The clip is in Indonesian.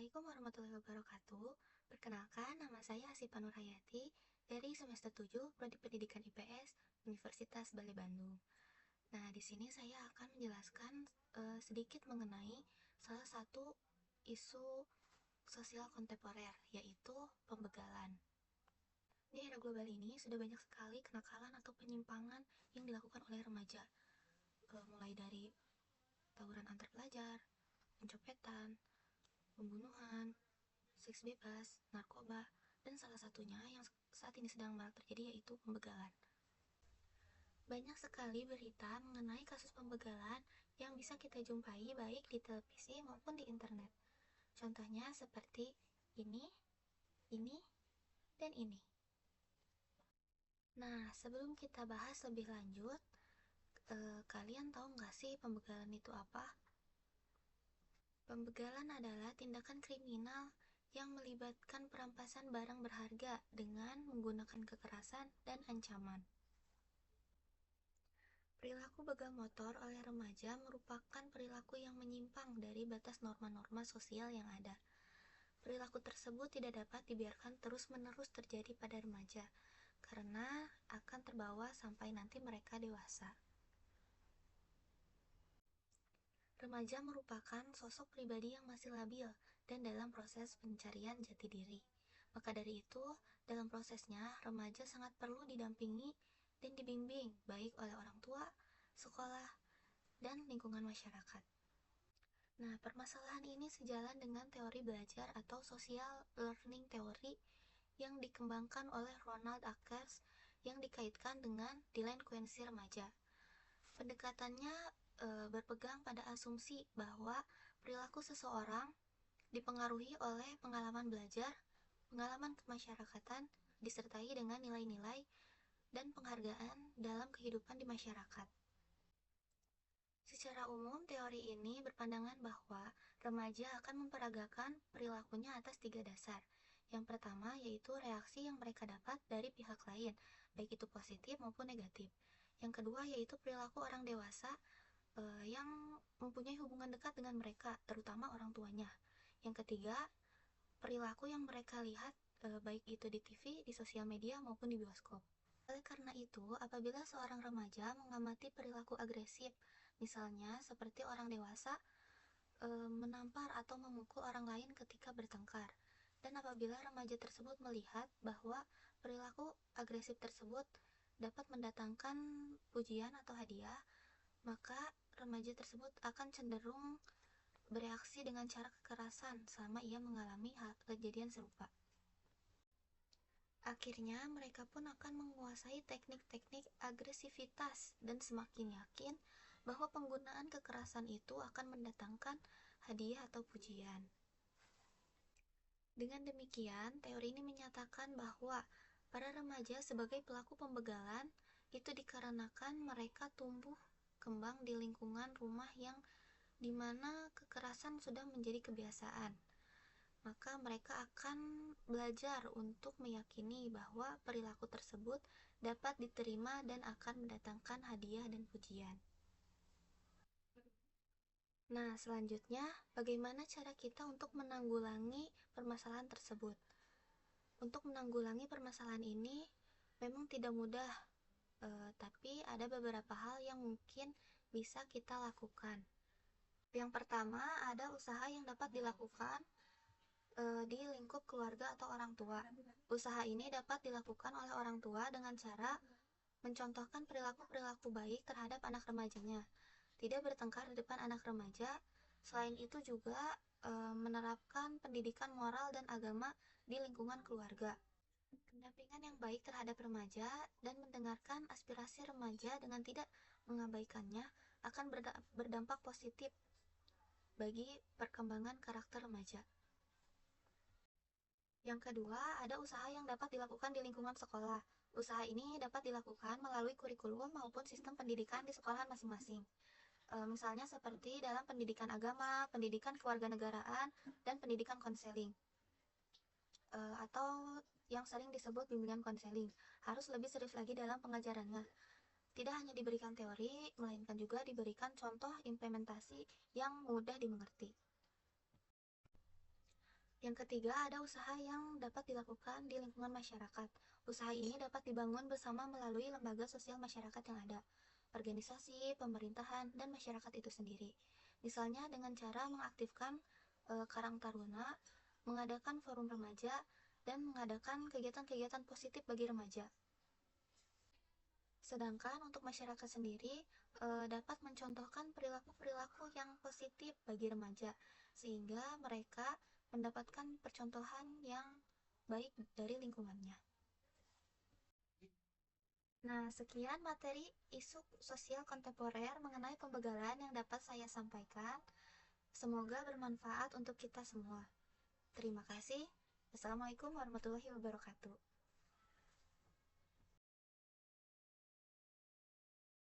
Assalamualaikum warahmatullahi wabarakatuh. Perkenalkan, nama saya Asifa Nurhayati dari semester 7 Prodi Pendidikan IPS Universitas Bali Bandung. Nah, di sini saya akan menjelaskan sedikit mengenai salah satu isu sosial kontemporer, yaitu pembegalan. Di era global ini sudah banyak sekali kenakalan atau penyimpangan yang dilakukan oleh remaja, mulai dari tawuran antar pelajar, pencopetan, pembunuhan, seks bebas, narkoba, dan salah satunya yang saat ini sedang marak terjadi yaitu pembegalan. Banyak sekali berita mengenai kasus pembegalan yang bisa kita jumpai baik di televisi maupun di internet. Contohnya seperti ini, dan ini. Nah, sebelum kita bahas lebih lanjut, kalian tahu nggak sih pembegalan itu apa? Pembegalan adalah tindakan kriminal yang melibatkan perampasan barang berharga dengan menggunakan kekerasan dan ancaman. Perilaku begal motor oleh remaja merupakan perilaku yang menyimpang dari batas norma-norma sosial yang ada. Perilaku tersebut tidak dapat dibiarkan terus-menerus terjadi pada remaja, karena akan terbawa sampai nanti mereka dewasa. Remaja merupakan sosok pribadi yang masih labil dan dalam proses pencarian jati diri. Maka dari itu, dalam prosesnya, remaja sangat perlu didampingi dan dibimbing baik oleh orang tua, sekolah, dan lingkungan masyarakat. Nah, permasalahan ini sejalan dengan teori belajar atau social learning theory yang dikembangkan oleh Ronald Akers yang dikaitkan dengan delinkuensi remaja. Pendekatannya berpegang pada asumsi bahwa perilaku seseorang dipengaruhi oleh pengalaman belajar, pengalaman kemasyarakatan, disertai dengan nilai-nilai dan penghargaan dalam kehidupan di masyarakat. Secara umum, teori ini berpandangan bahwa remaja akan memperagakan perilakunya atas 3 dasar. Yang pertama yaitu reaksi yang mereka dapat dari pihak lain, baik itu positif maupun negatif. Yang kedua yaitu perilaku orang dewasa yang mempunyai hubungan dekat dengan mereka, terutama orang tuanya. Yang ketiga, perilaku yang mereka lihat baik itu di TV, di sosial media maupun di bioskop. Oleh karena itu, apabila seorang remaja mengamati perilaku agresif, misalnya seperti orang dewasa menampar atau memukul orang lain ketika bertengkar, dan apabila remaja tersebut melihat bahwa perilaku agresif tersebut dapat mendatangkan pujian atau hadiah, maka remaja tersebut akan cenderung bereaksi dengan cara kekerasan selama ia mengalami kejadian serupa. Akhirnya, mereka pun akan menguasai teknik-teknik agresivitas dan semakin yakin bahwa penggunaan kekerasan itu akan mendatangkan hadiah atau pujian. Dengan demikian, teori ini menyatakan bahwa para remaja sebagai pelaku pembegalan itu dikarenakan mereka tumbuh kembang di lingkungan rumah yang dimana kekerasan sudah menjadi kebiasaan. Maka mereka akan belajar untuk meyakini bahwa perilaku tersebut dapat diterima dan akan mendatangkan hadiah dan pujian. Nah, selanjutnya, bagaimana cara kita untuk menanggulangi permasalahan tersebut? Untuk menanggulangi permasalahan ini memang tidak mudah, tapi ada beberapa hal yang mungkin bisa kita lakukan. Yang pertama, ada usaha yang dapat dilakukan di lingkup keluarga atau orang tua. Usaha ini dapat dilakukan oleh orang tua dengan cara mencontohkan perilaku-perilaku baik terhadap anak remajanya, tidak bertengkar di depan anak remaja. Selain itu juga menerapkan pendidikan moral dan agama di lingkungan keluarga. Pendampingan yang baik terhadap remaja dan mendengarkan aspirasi remaja dengan tidak mengabaikannya akan berdampak positif bagi perkembangan karakter remaja. Yang kedua, ada usaha yang dapat dilakukan di lingkungan sekolah. Usaha ini dapat dilakukan melalui kurikulum maupun sistem pendidikan di sekolahan masing-masing. Misalnya seperti dalam pendidikan agama, pendidikan kewarganegaraan, dan pendidikan konseling. Atau yang sering disebut bimbingan konseling. Harus lebih serius lagi dalam pengajarannya. Tidak hanya diberikan teori, melainkan juga diberikan contoh implementasi yang mudah dimengerti. Yang ketiga, ada usaha yang dapat dilakukan di lingkungan masyarakat. Usaha ini dapat dibangun bersama melalui lembaga sosial masyarakat yang ada, organisasi, pemerintahan, dan masyarakat itu sendiri. Misalnya dengan cara mengaktifkan Karang Taruna, mengadakan forum remaja, dan mengadakan kegiatan-kegiatan positif bagi remaja. Sedangkan untuk masyarakat sendiri dapat mencontohkan perilaku-perilaku yang positif bagi remaja, sehingga mereka mendapatkan percontohan yang baik dari lingkungannya. Nah, sekian materi isu sosial kontemporer mengenai pembegalan yang dapat saya sampaikan. Semoga bermanfaat untuk kita semua. Terima kasih. Assalamualaikum warahmatullahi wabarakatuh.